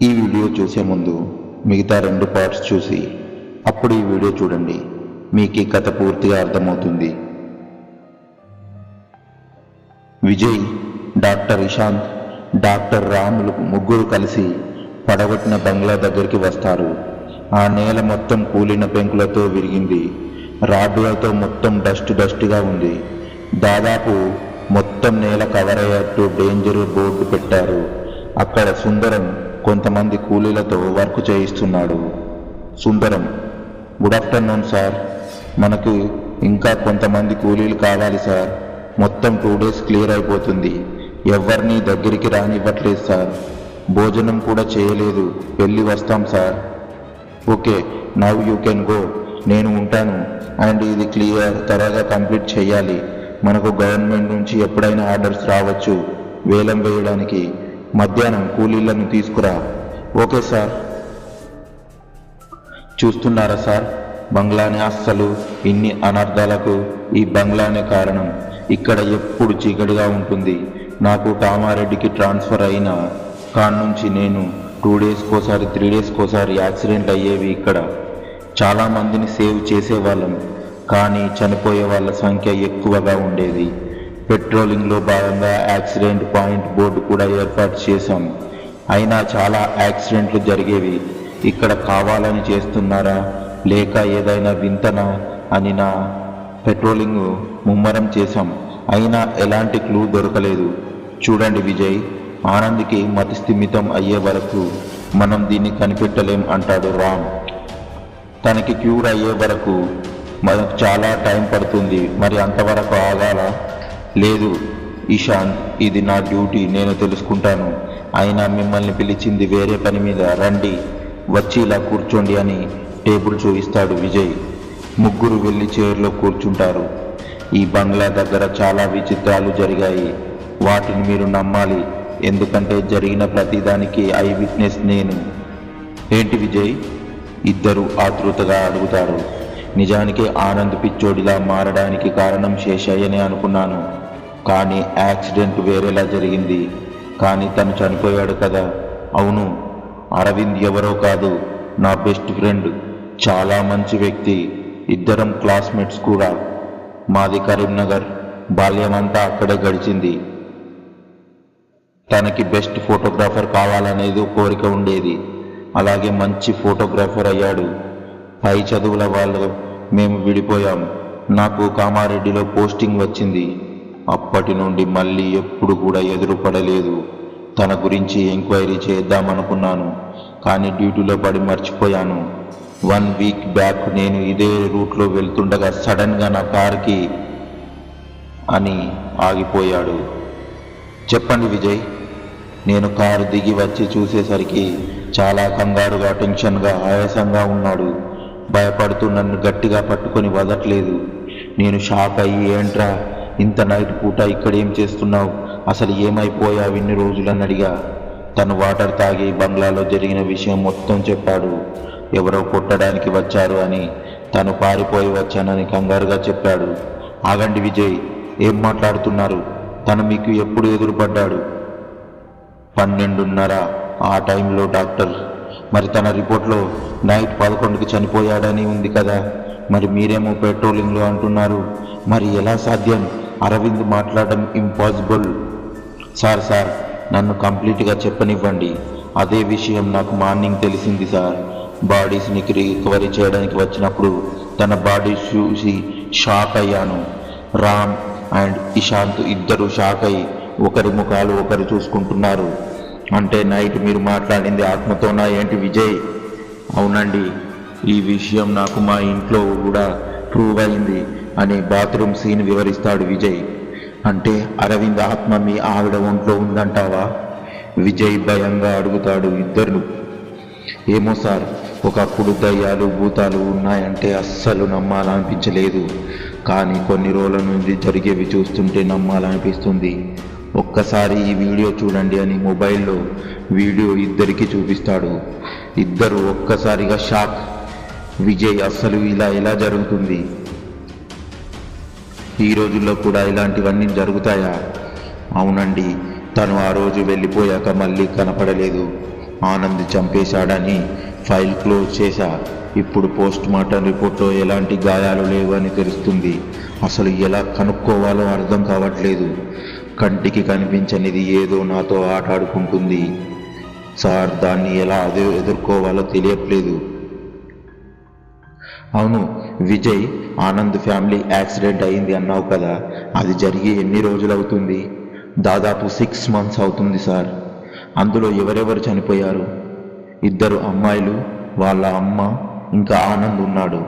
ఈ వీడియో చూసే ముందు మిగతా 2 పార్ట్స్ చూసి అప్పుడు ఈ వీడియో చూడండి. మీకు ఈ కథ పూర్తిగా అర్థమవుతుంది. విజయ్, డాక్టర్ ఇషాంత్, డాక్టర్ రాములు ముగ్గురు కలిసి పడగొట్టిన బంగ్లా దగ్గరికి వస్తారు. ఆ నేల మొత్తం కూలిన పెంకులతో విరిగింది. రాడ్డులతో మొత్తం డస్ట్గా ఉంది. దాదాపు మొత్తం నేల కవర్ అయ్యేట్టు డేంజర్ బోర్డు పెట్టారు. అక్కడ సుందరం కొంతమంది కూలీలతో వర్క్ చేయిస్తున్నాడు. సుందరం: గుడ్ ఆఫ్టర్నూన్ సార్, మనకు ఇంకా కొంతమంది కూలీలు కావాలి సార్. మొత్తం 2 days క్లియర్ అయిపోతుంది. ఎవరిని దగ్గరికి రానివ్వట్లేదు సార్. భోజనం కూడా చేయలేదు. వెళ్ళి వస్తాం sir. Okay, now you can go. నేను ఉంటాను. అండ్ ఇది క్లియర్ త్వరగా కంప్లీట్ చేయాలి. మనకు గవర్నమెంట్ నుంచి ఎప్పుడైనా ఆర్డర్స్ రావచ్చు వేలం వేయడానికి. మధ్యాహ్నం కూలీలను తీసుకురా. Okay sir. చూస్తున్నారా సార్, బంగ్లానే అస్సలు ఇన్ని అనర్థాలకు ఈ బంగ్లానే కారణం. ఇక్కడ ఎప్పుడు చీకటిగా ఉంటుంది. నాకు కామారెడ్డికి ట్రాన్స్ఫర్ అయిన కాన్నుంచి నేను 2 days కోసారి 3 days కోసారి యాక్సిడెంట్ అయ్యేవి. ఇక్కడ చాలామందిని సేవ్ చేసేవాళ్ళం, కానీ చనిపోయే వాళ్ళ సంఖ్య ఎక్కువగా ఉండేది. పెట్రోలింగ్లో భాగంగా యాక్సిడెంట్ పాయింట్ బోర్డు కూడా ఏర్పాటు చేశాం. అయినా చాలా యాక్సిడెంట్లు జరిగేవి. ఇక్కడ కావాలని చేస్తున్నారా లేక ఏదైనా వింతనా అని నా పెట్రోలింగ్ ముమ్మరం చేశాం. అయినా ఎలాంటి క్లూ దొరకలేదు. చూడండి విజయ్, ఆనంద్కి మతి స్థిమితం అయ్యే వరకు మనం దీన్ని కనిపెట్టలేం అంటాడు రామ్. తనకి క్యూర్ అయ్యే వరకు మనకు చాలా టైం పడుతుంది. మరి అంతవరకు ఆగాల? లేదు ఇషాంత్, ఇది నా డ్యూటీ, నేను తెలుసుకుంటాను. అయినా మిమ్మల్ని పిలిచింది వేరే పని మీద. రండి, వచ్చి ఇలా కూర్చోండి అని టేబుల్ చూపిస్తాడు విజయ్. ముగ్గురు వెళ్ళి చైర్లో కూర్చుంటారు. ఈ బంగ్లా దగ్గర చాలా విచిత్రాలు జరిగాయి. వాటిని మీరు నమ్మాలి, ఎందుకంటే జరిగిన ప్రతిదానికి ఐ విట్నెస్ నేను. ఏంటి విజయ్? ఇద్దరు ఆతృతగా అడుగుతారు. నిజానికి ఆనంద్ పిచ్చోడిలా మారడానికి కారణం శేషయ్యనే అనుకున్నాను, కానీ యాక్సిడెంట్ వేరేలా జరిగింది. కానీ తను చనిపోయాడు కదా. అవును, అరవింద్ ఎవరో కాదు, నా బెస్ట్ ఫ్రెండ్, చాలా మంచి వ్యక్తి. ఇద్దరం క్లాస్మేట్స్ కూడా. మాది కరీంనగర్, బాల్యమంతా అక్కడే గడిచింది. తనకి బెస్ట్ ఫోటోగ్రాఫర్ కావాలనేది కోరిక ఉండేది. అలాగే మంచి ఫోటోగ్రాఫర్ అయ్యాడు. పై చదువుల వాళ్ళు మేము విడిపోయాం. నాకు కామారెడ్డిలో పోస్టింగ్ వచ్చింది. అప్పటి నుండి మళ్ళీ ఎప్పుడు కూడా ఎదురుపడలేదు. తన గురించి ఎంక్వైరీ చేద్దామనుకున్నాను, కానీ డ్యూటీలో పడి మర్చిపోయాను. 1 week బ్యాక్ నేను ఇదే రూట్లో వెళ్తుండగా సడన్గా నా కార్కి అని ఆగిపోయాడు. చెప్పండి విజయ్. నేను కారు దిగి వచ్చి చూసేసరికి చాలా కంగారుగా, టెన్షన్గా, ఆయాసంగా ఉన్నాడు. భయపడుతూ నన్ను గట్టిగా పట్టుకొని వదట్లేదు. నేను షాక్ అయ్యి, ఏంట్రా ఇంత నైట్ పూట ఇక్కడేం చేస్తున్నావు, అసలు ఏమైపోయావు ఇన్ని రోజులని అడిగా. తను వాటర్ తాగి బంగ్లాలో జరిగిన విషయం మొత్తం చెప్పాడు. ఎవరో కొట్టడానికి వచ్చారు అని, తను పారిపోయి వచ్చానని కంగారుగా చెప్పాడు. ఆగండి విజయ్, ఏం మాట్లాడుతున్నారు? తను మీకు ఎప్పుడు ఎదురుపడ్డాడు? 12:30 ఆ టైంలో డాక్టర్. మరి తన రిపోర్ట్లో నైట్ 11కి చనిపోయాడని ఉంది కదా. మరి మీరేమో పెట్రోలింగ్లో అంటున్నారు. మరి ఎలా సాధ్యం? అరవింద్ మాట్లాడడం ఇంపాసిబుల్. సార్, నన్ను కంప్లీట్గా చెప్పనివ్వండి. అదే విషయం నాకు మార్నింగ్ తెలిసింది సార్. బాడీస్ని రికవరీ చేయడానికి వచ్చినప్పుడు తన బాడీ చూసి షాక్ అయ్యాను. రామ్ అండ్ ఇషాంత్ ఇద్దరు షాక్ అయ్యి ఒకరి ముఖాలు ఒకరు చూసుకుంటున్నారు. అంటే నైట్ మీరు మాట్లాడింది ఆత్మతోనా ఏంటి విజయ్? అవునండి, ఈ విషయం నాకు మా ఇంట్లో కూడా ప్రూవ్ అయింది అని బాత్రూమ్ సీన్ వివరిస్తాడు విజయ్. అంటే అరవింద్ ఆత్మ మీ ఆవిడ ఒంట్లో ఉందంటావా? విజయ్ భయంగా అడుగుతాడు ఇద్దరు. ఏమో సార్, ఒకప్పుడు దయ్యాలు భూతాలు ఉన్నాయంటే అస్సలు నమ్మాలనిపించలేదు, కానీ కొన్ని రోజుల నుండి జరిగేవి చూస్తుంటే నమ్మాలనిపిస్తుంది. ఒక్కసారి ఈ వీడియో చూడండి అని మొబైల్లో వీడియో ఇద్దరికి చూపిస్తాడు. ఇద్దరు ఒక్కసారిగా షాక్. విజయ్, అస్సలు ఇలా ఎలా జరుగుతుంది? ఈ రోజుల్లో కూడా ఇలాంటివన్నీ జరుగుతాయా? అవునండి, తను ఆ రోజు వెళ్ళిపోయాక మళ్ళీ కనపడలేదు. ఆనంద్ చంపేశాడని ఫైల్ క్లోజ్ చేశా. ఇప్పుడు పోస్ట్ మార్టం రిపోర్ట్లో ఎలాంటి గాయాలు లేవు అని తెలుస్తుంది. అసలు ఎలా కనుక్కోవాలో అర్థం కావట్లేదు. కంటికి కనిపించనిది ఏదో నాతో ఆటాడుకుంటుంది సార్. దాన్ని ఎలా ఎదుర్కోవాలో తెలియట్లేదు. అవును విజయ్, ఆనంద్ ఫ్యామిలీ యాక్సిడెంట్ అయింది అన్నావు కదా, అది జరిగి ఎన్ని రోజులు అవుతుంది? దాదాపు 6 months అవుతుంది సార్. అందులో ఎవరెవరు చనిపోయారు? 2 అమ్మాయిలు, వాళ్ళ అమ్మ, ఇంకా ఆనంద్ ఉన్నాడు.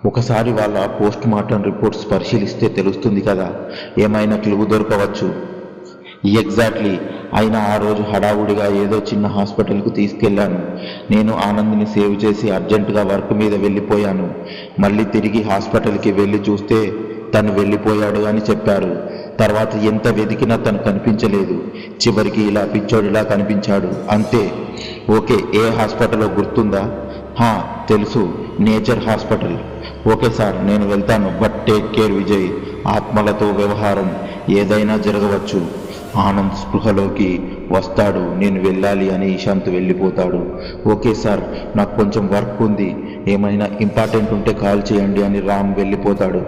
ఒకసారి వాళ్ళ పోస్ట్ మార్టం రిపోర్ట్స్ పరిశీలిస్తే తెలుస్తుంది కదా, ఏమైనా క్లూ దొరకవచ్చు. ఎగ్జాక్ట్లీ. అయినా ఆ రోజు హడావుడిగా ఏదో చిన్న హాస్పిటల్కు తీసుకెళ్లాను. నేను ఆనంద్ని సేవ్ చేసి అర్జెంటుగా వర్క్ మీద వెళ్ళిపోయాను. మళ్ళీ తిరిగి హాస్పిటల్కి వెళ్ళి చూస్తే తను వెళ్ళిపోయాడు అని చెప్పారు. తర్వాత ఎంత వెతికినా తను కనిపించలేదు. చివరికి ఇలా పిచ్చోడిలా కనిపించాడు అంతే. ఓకే, ఏ హాస్పిటల్లో గుర్తుందా? తెలుసు, నేచర్ హాస్పిటల్. ఓకే సార్, నేను వెళ్తాను. But take care Vijay. ఆత్మలతో వ్యవహారం, ఏదైనా జరగవచ్చు. ఆనంద్ స్పృహలోకి వస్తాడు. నేను వెళ్ళాలి అని ఇషాంత్ వెళ్ళిపోతాడు. ఓకే సార్, నాకు కొంచెం వర్క్ ఉంది, ఏమైనా ఇంపార్టెంట్ ఉంటే కాల్ చేయండి అని రామ్ వెళ్ళిపోతాడు.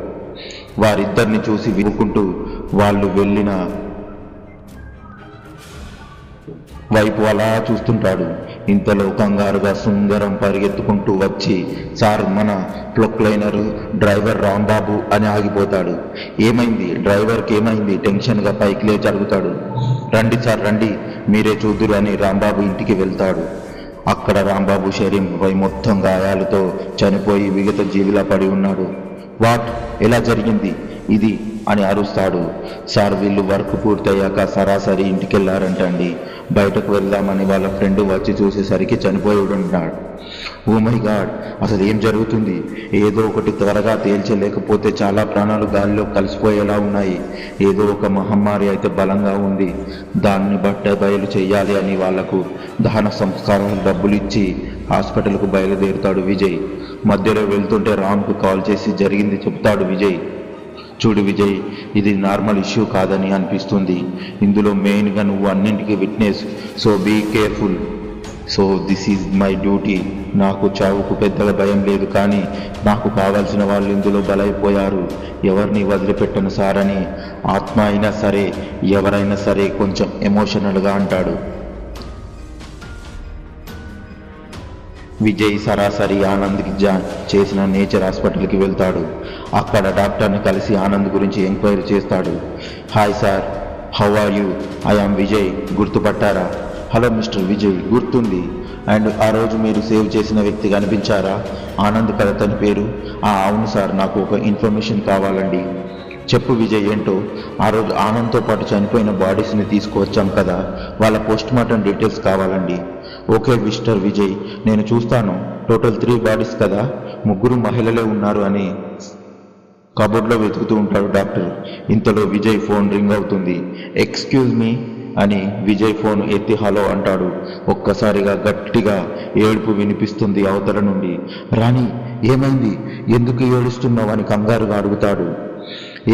వారిద్దరిని చూసి విరుకుంటూ వాళ్ళు వెళ్ళిన వైపు అలా చూస్తుంటాడు. ఇంతలో కంగారుగా సుందరం పరిగెత్తుకుంటూ వచ్చి, సార్, మన ప్రొక్లైనర్ డ్రైవర్ రాంబాబు అని ఆగిపోతాడు. ఏమైంది? డ్రైవర్కి ఏమైంది? టెన్షన్గా పైకి లేచి అడుగుతాడు. రండి సార్, రండి, మీరే చూద్దురు అని రాంబాబు ఇంటికి వెళ్తాడు. అక్కడ రాంబాబు శరీరంపై మొత్తం గాయాలతో చనిపోయి విగత జీవిలా పడి ఉన్నాడు. వాట్? ఎలా జరిగింది ఇది అని అరుస్తాడు. సార్, వీళ్ళు వర్క్ పూర్తయ్యాక సరాసరి ఇంటికెళ్ళారంటండి. బయటకు వెళ్దామని వాళ్ళ ఫ్రెండ్ వచ్చి చూసేసరికి చనిపోయి ఉన్నాడు. ఓ మై గాడ్, అసలు ఏం జరుగుతుంది? ఏదో ఒకటి త్వరగా తేల్చలేకపోతే చాలా ప్రాణాలు గాలిలో కలిసిపోయేలా ఉన్నాయి. ఏదో ఒక మహమ్మారి అయితే బలంగా ఉంది. దాన్ని బయలు చెయ్యాలి అని వాళ్లకు దహన సంస్కారాలు డబ్బులు ఇచ్చి హాస్పిటల్కు బయలుదేరుతాడు విజయ్. మధ్యలో వెళ్తుంటే రామ్కు కాల్ చేసి జరిగింది చెప్తాడు విజయ్. చూడు విజయ్, ఇది నార్మల్ ఇష్యూ కాదని అనిపిస్తుంది. ఇందులో మెయిన్గా నువ్వు అన్నింటికి witness, so be careful. So this is my duty. నాకు చావుకు పెద్దగా భయం లేదు, కానీ నాకు కావాల్సిన వాళ్ళు ఇందులో బలైపోయారు. ఎవరిని వదిలిపెట్టను సార్ అని ఆత్మ అయినా సరే ఎవరైనా సరే కొంచెం ఎమోషనల్గా అంటాడు. విజయ్ సరాసరి ఆనంద్కి చేసిన నేచర్ హాస్పిటల్కి వెళ్తాడు. అక్కడ డాక్టర్ని కలిసి ఆనంద్ గురించి ఎంక్వైరీ చేస్తాడు. Hi sir, how are you? I am Vijay. గుర్తుపట్టారా? హలో మిస్టర్ విజయ్, గుర్తుంది. అండ్ ఆ రోజు మీరు సేవ్ చేసిన వ్యక్తి కనిపించారా? ఆనంద్ కదా తన పేరు? అవును సార్, నాకు ఒక ఇన్ఫర్మేషన్ కావాలండి. చెప్పు విజయ్, ఏంటో? ఆ రోజు ఆనంద్తో పాటు చనిపోయిన బాడీస్ని తీసుకువచ్చాం కదా, వాళ్ళ పోస్ట్ మార్టం డీటెయిల్స్ కావాలండి. ఓకే మిస్టర్ విజయ్, నేను చూస్తాను. టోటల్ 3 బాడీస్ కదా, 3 మహిళలే ఉన్నారు అని కబోర్డ్లో వెతుకుతూ ఉంటాడు డాక్టర్. ఇంతలో విజయ్ ఫోన్ రింగ్ అవుతుంది. ఎక్స్క్యూజ్ మీ అని విజయ్ ఫోన్ ఎత్తి హలో అంటాడు. ఒక్కసారిగా గట్టిగా ఏడుపు వినిపిస్తుంది అవతల నుండి. రాణి, ఏమైంది? ఎందుకు ఏడుస్తున్నావు అని కంగారుగా అడుగుతాడు.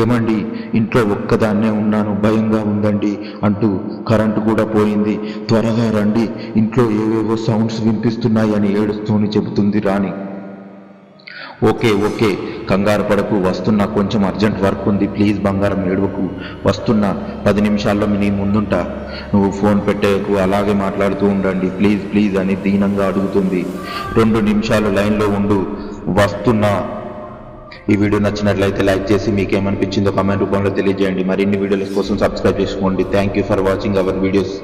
ఏమండి, ఇంట్లో ఒక్కదాన్నే ఉన్నాను, భయంగా ఉందండి అంటూ కరెంటు కూడా పోయింది, త్వరగా రండి, ఇంట్లో ఏవేవో సౌండ్స్ వినిపిస్తున్నాయి అని ఏడుస్తూని చెబుతుంది రాణి. ఓకే ఓకే, కంగారు పడకు, వస్తున్నా, కొంచెం అర్జెంట్ వర్క్ ఉంది, ప్లీజ్ బంగారం ఏడవకు, వస్తున్నా, 10 నిమిషాల్లో నీ ముందుంటా, నువ్వు ఫోన్ పెట్టేకు, అలాగే మాట్లాడుతూ ఉండండి, ప్లీజ్ ప్లీజ్ అని దీనంగా అడుగుతుంది. 2 నిమిషాలు లైన్లో ఉండు, వస్తున్నా. ఈ వీడియో నచ్చినట్లయితే లైక్ చేసి మీకేమనిపించిందో కామెంట్ రూపంలో తెలియజేయండి. మరిన్ని వీడియోల కోసం సబ్స్క్రైబ్ చేసుకోండి. Thank you for watching our videos.